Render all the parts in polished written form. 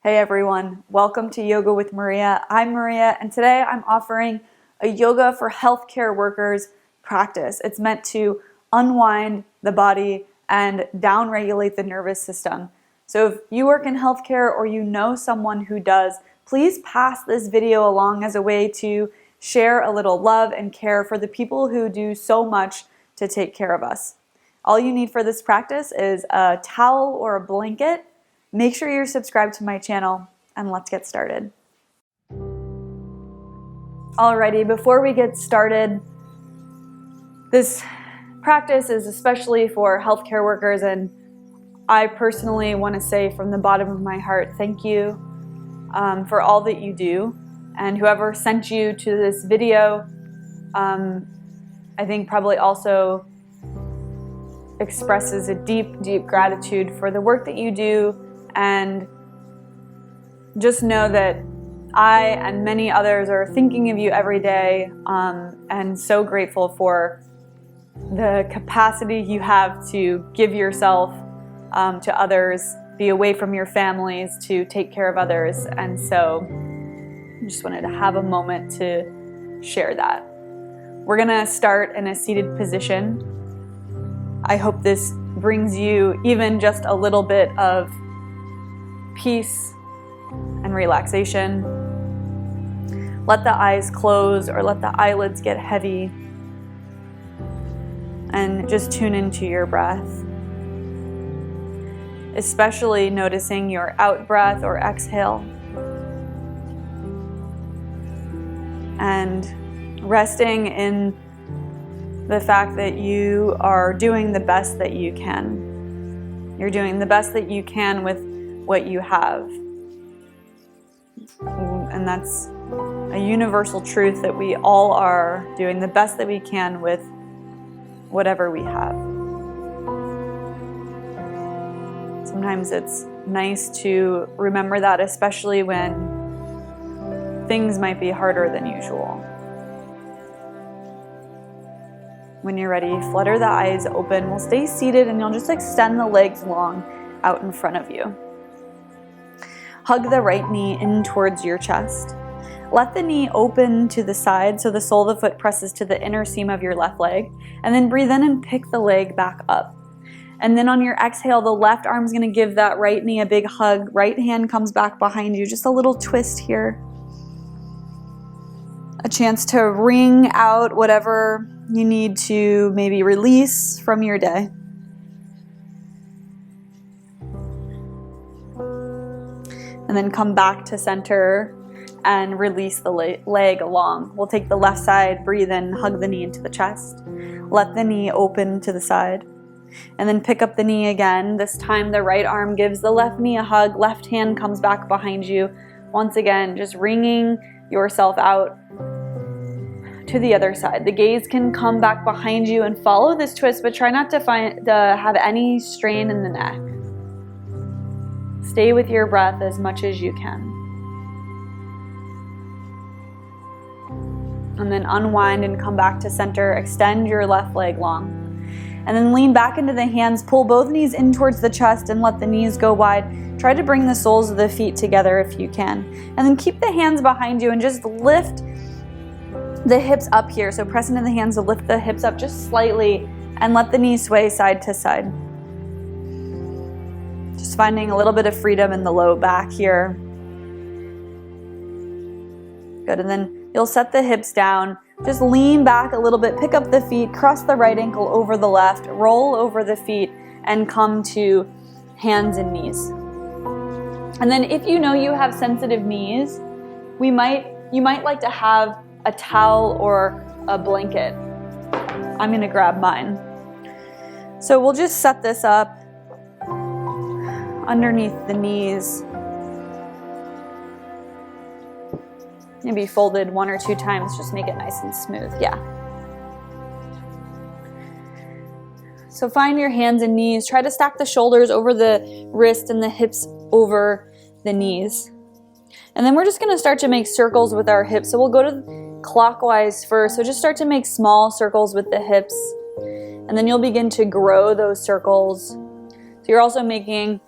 Hey everyone, welcome to Yoga with Maria. I'm Maria, and today I'm offering a yoga for healthcare workers practice. It's meant to unwind the body and downregulate the nervous system. So if you work in healthcare or you know someone who does, please pass this video along as a way to share a little love and care for the people who do so much to take care of us. All you need for this practice is a towel or a blanket. Make sure you're subscribed to my channel, and let's get started. Alrighty, before we get started, this practice is especially for healthcare workers, and I personally want to say from the bottom of my heart, thank you for all that you do. And whoever sent you to this video, I think probably also expresses a deep, deep gratitude for the work that you do. And just know that I and many others are thinking of you every day, and so grateful for the capacity you have to give yourself to others, be away from your families to take care of others. And so I just wanted to have a moment to share that. We're gonna start in a seated position. I hope this brings you even just a little bit of peace and relaxation. Let the eyes close or let the eyelids get heavy, and just tune into your breath, especially noticing your out breath or exhale, and resting in the fact that you are doing the best that you can. You're doing the best that you can with what you have. And that's a universal truth, that we all are doing the best that we can with whatever we have. Sometimes it's nice to remember that, especially when things might be harder than usual. When you're ready, flutter the eyes open. We'll stay seated and you'll just extend the legs long out in front of you. Hug the right knee in towards your chest. Let the knee open to the side so the sole of the foot presses to the inner seam of your left leg. And then breathe in and pick the leg back up. And then on your exhale, the left arm's gonna give that right knee a big hug. Right hand comes back behind you. Just a little twist here. A chance to wring out whatever you need to maybe release from your day. And then come back to center and release the leg along. We'll take the left side, breathe in, hug the knee into the chest. Let the knee open to the side. And then pick up the knee again. This time the right arm gives the left knee a hug. Left hand comes back behind you. Once again, just wringing yourself out to the other side. The gaze can come back behind you and follow this twist, but try not to have any strain in the neck. Stay with your breath as much as you can. And then unwind and come back to center. Extend your left leg long. And then lean back into the hands. Pull both knees in towards the chest and let the knees go wide. Try to bring the soles of the feet together if you can. And then keep the hands behind you and just lift the hips up here. So press into the hands to lift the hips up just slightly and let the knees sway side to side. Just finding a little bit of freedom in the low back here. Good, and then you'll set the hips down. Just lean back a little bit, pick up the feet, cross the right ankle over the left, roll over the feet, and come to hands and knees. And then if you know you have sensitive knees, you might like to have a towel or a blanket. I'm gonna grab mine. So we'll just set this up underneath the knees. Maybe folded 1 or 2 times, just make it nice and smooth, yeah. So find your hands and knees. Try to stack the shoulders over the wrist and the hips over the knees. And then we're just gonna start to make circles with our hips. So we'll go to clockwise first. So just start to make small circles with the hips. And then you'll begin to grow those circles. So you're also making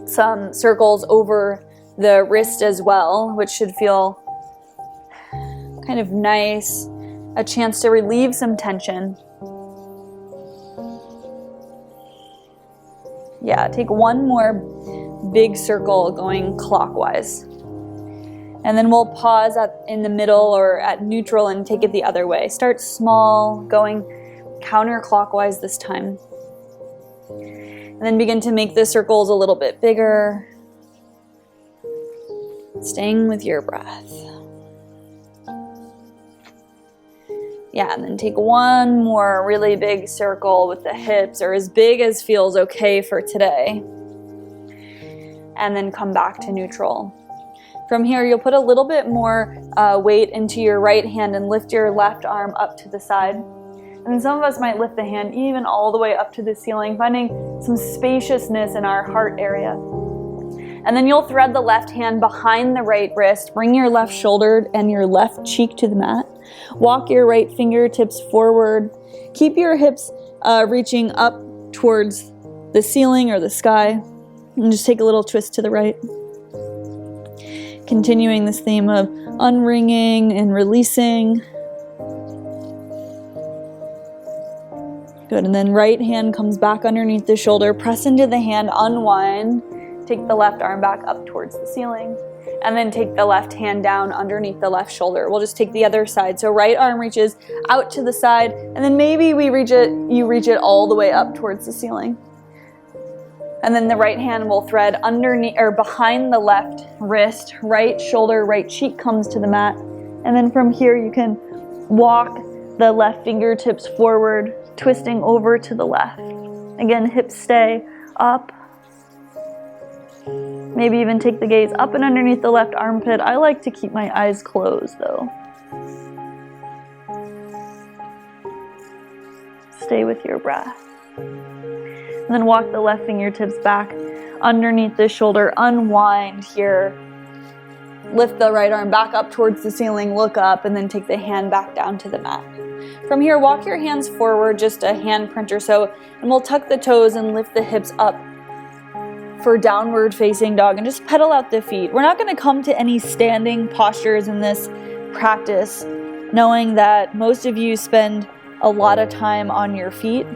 some circles over the wrist as well, which should feel kind of nice, a chance to relieve some tension. Yeah, take one more big circle going clockwise. And then we'll pause in the middle or at neutral and take it the other way. Start small, going counterclockwise this time. And then begin to make the circles a little bit bigger. Staying with your breath. Yeah, and then take one more really big circle with the hips, or as big as feels okay for today. And then come back to neutral. From here, you'll put a little bit more weight into your right hand and lift your left arm up to the side. And then some of us might lift the hand even all the way up to the ceiling, finding some spaciousness in our heart area. And then you'll thread the left hand behind the right wrist, bring your left shoulder and your left cheek to the mat. Walk your right fingertips forward. Keep your hips reaching up towards the ceiling or the sky. And just take a little twist to the right. Continuing this theme of unringing and releasing. Good, and then right hand comes back underneath the shoulder. Press into the hand, unwind. Take the left arm back up towards the ceiling. And then take the left hand down underneath the left shoulder. We'll just take the other side. So right arm reaches out to the side, and then maybe you reach it all the way up towards the ceiling. And then the right hand will thread underneath or behind the left wrist, right shoulder, right cheek comes to the mat. And then from here you can walk the left fingertips forward, twisting over to the left. Again, hips stay up. Maybe even take the gaze up and underneath the left armpit. I like to keep my eyes closed though. Stay with your breath. And then walk the left fingertips back underneath the shoulder. Unwind here. Lift the right arm back up towards the ceiling. Look up and then take the hand back down to the mat. From here, walk your hands forward, just a hand print or so. And we'll tuck the toes and lift the hips up for downward facing dog. And just pedal out the feet. We're not going to come to any standing postures in this practice, knowing that most of you spend a lot of time on your feet.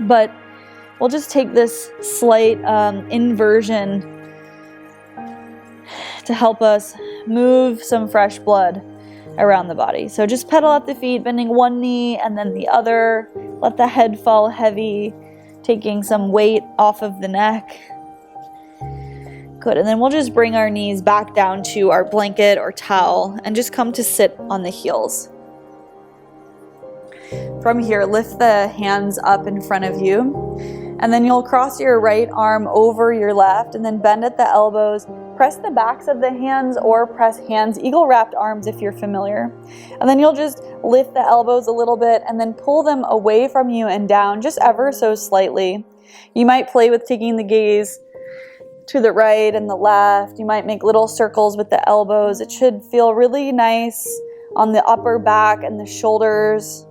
But we'll just take this slight inversion to help us move some fresh blood around the body. So just pedal out the feet, bending one knee and then the other. Let the head fall heavy, taking some weight off of the neck. Good, and then we'll just bring our knees back down to our blanket or towel and just come to sit on the heels. From here, lift the hands up in front of you, and then you'll cross your right arm over your left and then bend at the elbows. Press the backs of the hands or press hands, eagle wrapped arms if you're familiar. And then you'll just lift the elbows a little bit and then pull them away from you and down just ever so slightly. You might play with taking the gaze to the right and the left. You might make little circles with the elbows. It should feel really nice on the upper back and the shoulders.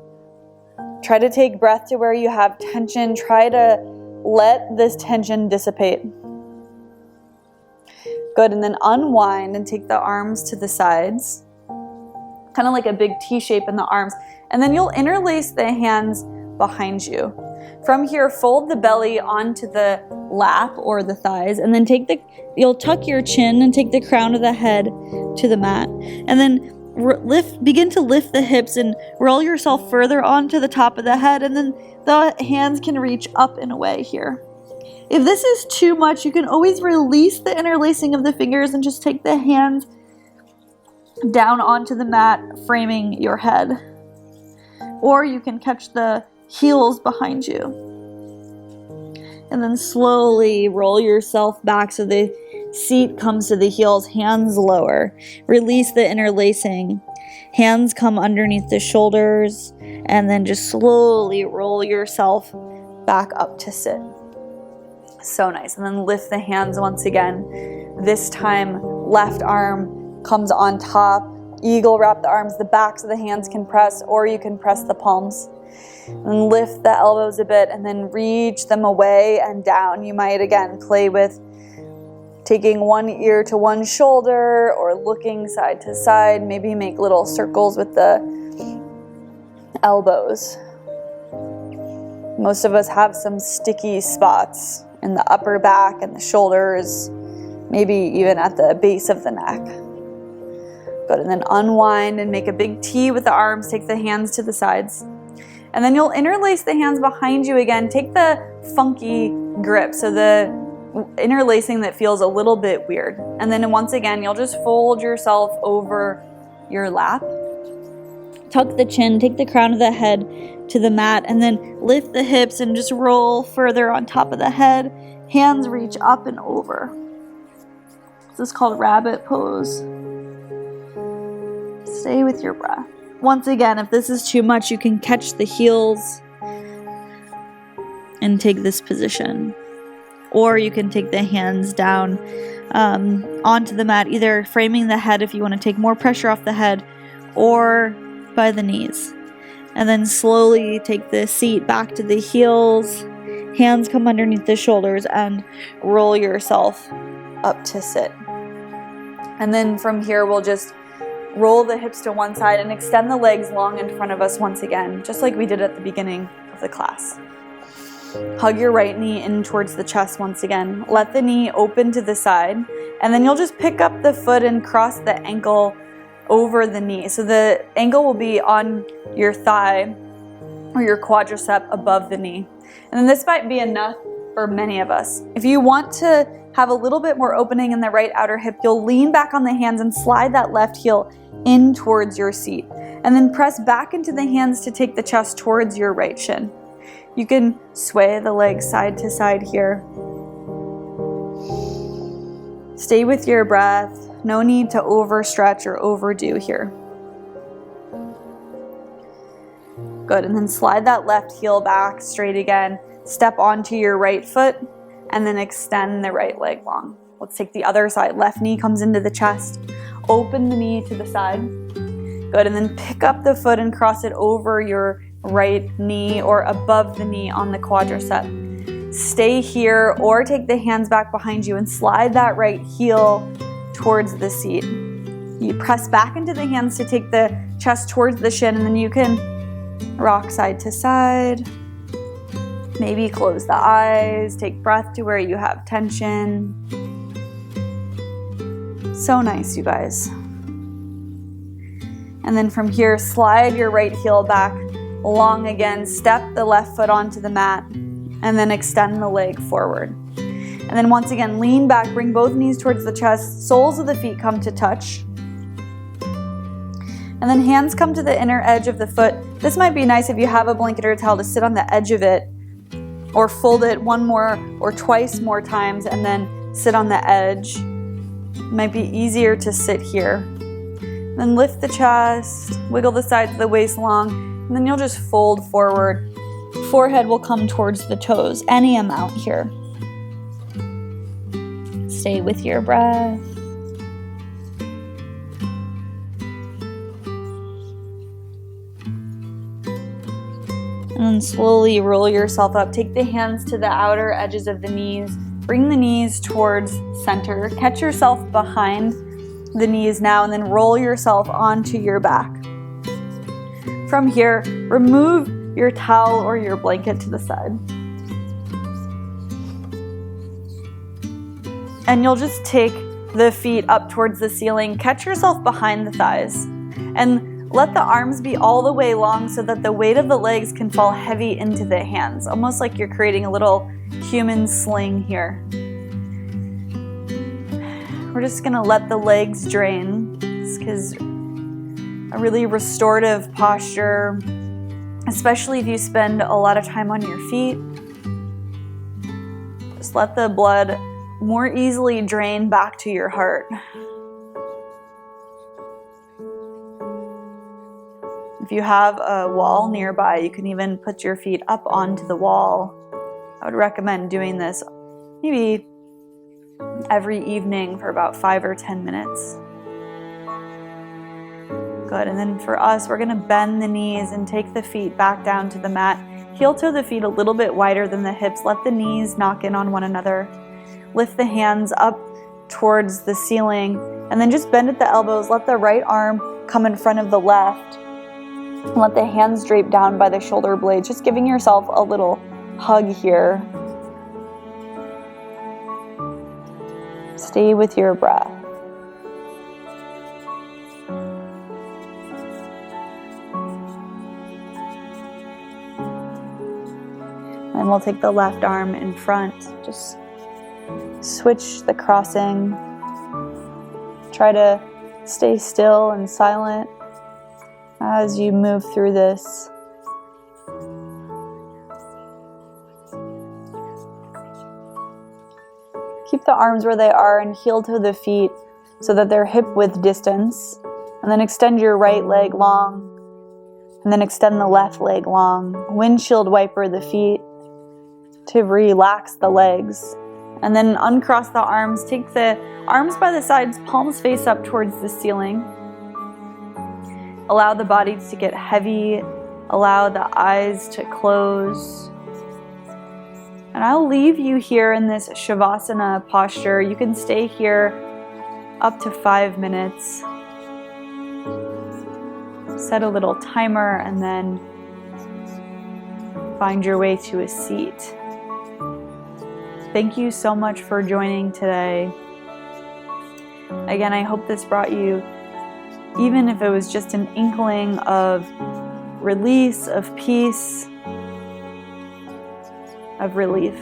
Try to take breath to where you have tension. Try to let this tension dissipate. Good, and then unwind and take the arms to the sides. Kind of like a big T shape in the arms. And then you'll interlace the hands behind you. From here, fold the belly onto the lap or the thighs, and then you'll tuck your chin and take the crown of the head to the mat. And then begin to lift the hips and roll yourself further onto the top of the head, and then the hands can reach up and away here. If this is too much, you can always release the interlacing of the fingers and just take the hands down onto the mat, framing your head. Or you can catch the heels behind you. And then slowly roll yourself back so the seat comes to the heels, hands lower. Release the interlacing. Hands come underneath the shoulders, and then just slowly roll yourself back up to sit. So nice. And then lift the hands once again. This time, left arm comes on top. Eagle wrap the arms. The backs of the hands can press, or you can press the palms. And lift the elbows a bit and then reach them away and down. You might again play with taking one ear to one shoulder or looking side to side. Maybe make little circles with the elbows. Most of us have some sticky spots in the upper back and the shoulders, maybe even at the base of the neck. Good, and then unwind and make a big T with the arms. Take the hands to the sides. And then you'll interlace the hands behind you again. Take the funky grip, so the interlacing that feels a little bit weird. And then once again, you'll just fold yourself over your lap. Tuck the chin, take the crown of the head to the mat, and then lift the hips and just roll further on top of the head. Hands reach up and over. This is called rabbit pose. Stay with your breath. Once again, if this is too much, you can catch the heels and take this position. Or you can take the hands down onto the mat, either framing the head if you want to take more pressure off the head, or by the knees. And then slowly take the seat back to the heels. Hands come underneath the shoulders and roll yourself up to sit. And then from here, we'll just roll the hips to one side and extend the legs long in front of us once again, just like we did at the beginning of the class. Hug your right knee in towards the chest once again. Let the knee open to the side, and then you'll just pick up the foot and cross the ankle over the knee. So the ankle will be on your thigh or your quadricep above the knee. And then this might be enough for many of us. If you want to have a little bit more opening in the right outer hip, you'll lean back on the hands and slide that left heel in towards your seat. And then press back into the hands to take the chest towards your right shin. You can sway the legs side to side here. Stay with your breath. No need to overstretch or overdo here. Good, and then slide that left heel back straight again. Step onto your right foot and then extend the right leg long. Let's take the other side. Left knee comes into the chest. Open the knee to the side. Good, and then pick up the foot and cross it over your right knee or above the knee on the quadricep. Stay here or take the hands back behind you and slide that right heel towards the seat. You press back into the hands to take the chest towards the shin, and then you can rock side to side. Maybe close the eyes, take breath to where you have tension. So nice, you guys. And then from here, slide your right heel back long again, step the left foot onto the mat, and then extend the leg forward. And then once again, lean back, bring both knees towards the chest, soles of the feet come to touch. And then hands come to the inner edge of the foot. This might be nice if you have a blanket or a towel to sit on the edge of it, or fold it one more or twice more times and then sit on the edge. It might be easier to sit here. Then lift the chest, wiggle the sides of the waist long, and then you'll just fold forward. Forehead will come towards the toes, any amount here. Stay with your breath. And then slowly roll yourself up. Take the hands to the outer edges of the knees. Bring the knees towards center. Catch yourself behind the knees now, and then roll yourself onto your back. From here, remove your towel or your blanket to the side. And you'll just take the feet up towards the ceiling. Catch yourself behind the thighs. And let the arms be all the way long so that the weight of the legs can fall heavy into the hands, almost like you're creating a little human sling here. We're just gonna let the legs drain, because a really restorative posture, especially if you spend a lot of time on your feet, just let the blood more easily drain back to your heart. If you have a wall nearby, you can even put your feet up onto the wall. I would recommend doing this maybe every evening for about 5 or 10 minutes. Good, Good, and then for us, we're gonna bend the knees and take the feet back down to the mat. Heel toe the feet a little bit wider than the hips. Let the knees knock in on one another. Lift the hands up towards the ceiling, and then just bend at the elbows. Let the right arm come in front of the left. Let the hands drape down by the shoulder blades, just giving yourself a little hug here. Stay with your breath. And we'll take the left arm in front. Just switch the crossing. Try to stay still and silent as you move through this. Keep the arms where they are and heel toe the feet so that they're hip width distance. And then extend your right leg long. And then extend the left leg long. Windshield wiper the feet to relax the legs. And then uncross the arms. Take the arms by the sides, palms face up towards the ceiling. Allow the body to get heavy. Allow the eyes to close. And I'll leave you here in this Shavasana posture. You can stay here up to 5 minutes. Set a little timer and then find your way to a seat. Thank you so much for joining today. Again, I hope this brought you, even if it was just an inkling of release, of peace, of relief.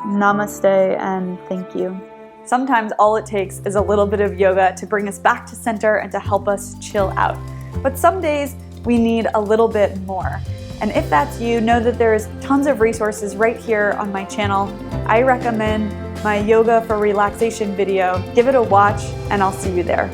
Namaste and thank you. Sometimes all it takes is a little bit of yoga to bring us back to center and to help us chill out. But some days we need a little bit more. And if that's you, know that there's tons of resources right here on my channel. I recommend my Yoga for Relaxation video. Give it a watch and I'll see you there.